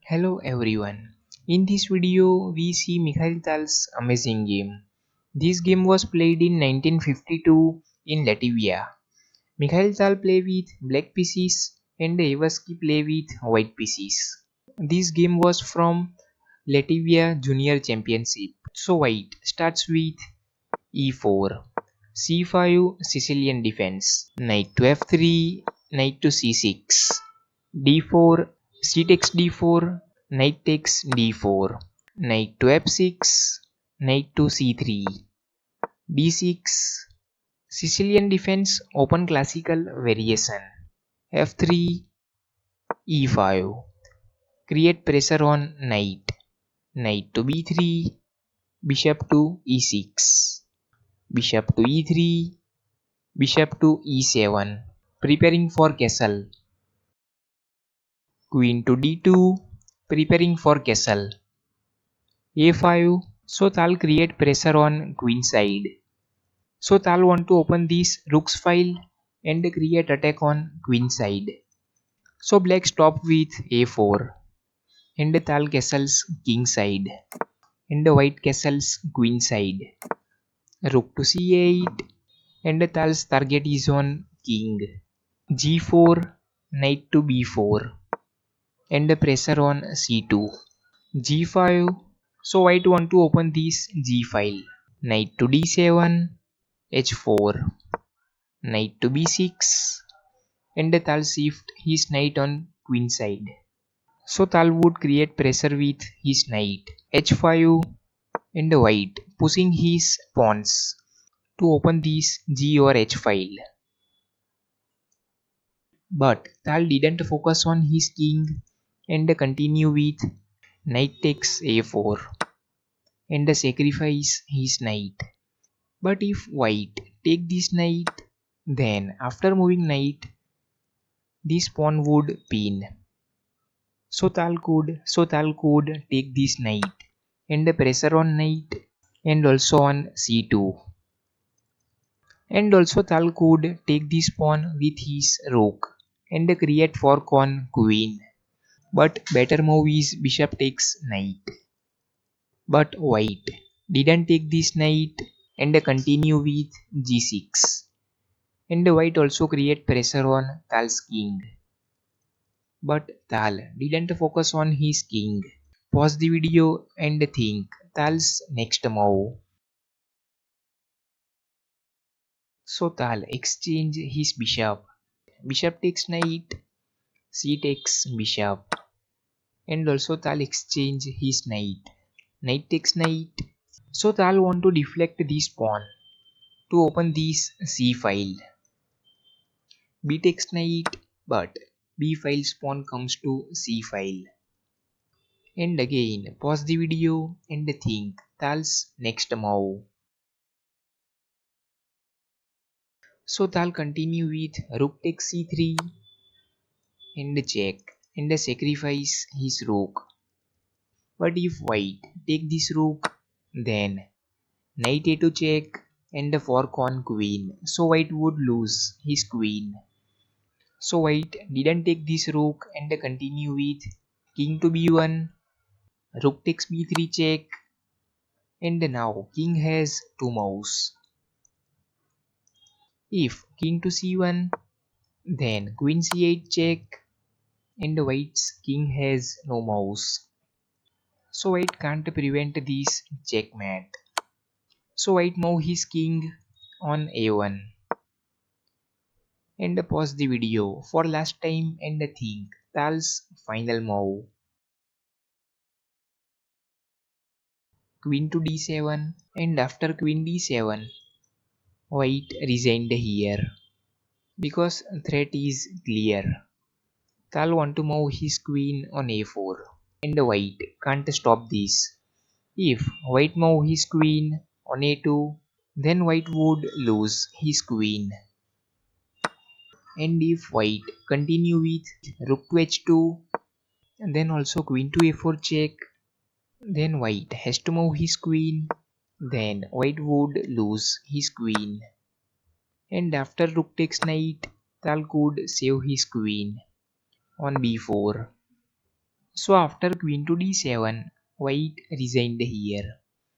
Hello everyone. In this video, we see Mikhail Tal's amazing game. This game was played in 1952 in Latvia. Mikhail Tal play with black pieces and Aevski play with white pieces. This game was from Latvia Junior Championship. So white starts with e4, c5 Sicilian defense, knight to f3, knight to c6, d4, c takes d4, knight takes d4, knight to f6, knight to c3, d6, Sicilian defense open classical variation, f3, e5, create pressure on knight, knight to b3, bishop to e6, bishop to e3, bishop to e7, preparing for castle, queen to d2, preparing for castle, a5. So Tal create pressure on queen side. So Tal want to open this rook's file and create attack on queen side. So black stop with a4 and Tal castles king side and white castles queen side. Rook to c8 and Tal's target is on king. g4, knight to b4 and the pressure on c2, g5. So white want to open this g file, knight to d7, h4, knight to b6 and the Tal shift his knight on queen side. So Tal would create pressure with his knight, h5 and white pushing his pawns to open this g or h file. But Tal didn't focus on his king and continue with knight takes a4 and sacrifice his knight. But if white take this knight, then after moving knight, this pawn would pin. So Tal could take this knight and the pressure on knight and also on c2. And also Tal could take this pawn with his rook and create fork on queen. But better move is bishop takes knight. But white didn't take this knight and continue with g6. And white also create pressure on Tal's king. But Tal didn't focus on his king. Pause the video and think Tal's next move. So Tal exchange his bishop. Bishop takes knight, c takes bishop. And also Tal exchange his knight. Knight takes knight. So Tal want to deflect this pawn to open this c file. B takes knight, but b file's pawn comes to c file. And again pause the video and think Tal's next move. So Tal continue with rook takes c3 and check and sacrifice his rook. But if white take this rook, then knight a2 check and fork on queen. So white would lose his queen. So white didn't take this rook and continue with king to b1, rook takes b3 check, and now king has two moves. If king to c1, then queen c8 check, and white's king has no mouse. So white can't prevent this checkmate. So white move his king on a1. And pause the video for last time and think Tal's final move. Queen to d7 and after queen d7, white resigned here because threat is clear. Tal want to move his queen on a4 and white can't stop this. If white move his queen on a2, then white would lose his queen. And if white continue with rook to h2, then also queen to a4 check, then white has to move his queen, then white would lose his queen. And after rook takes knight, Tal could save his queen on b4. So after queen to d7, white resigned here.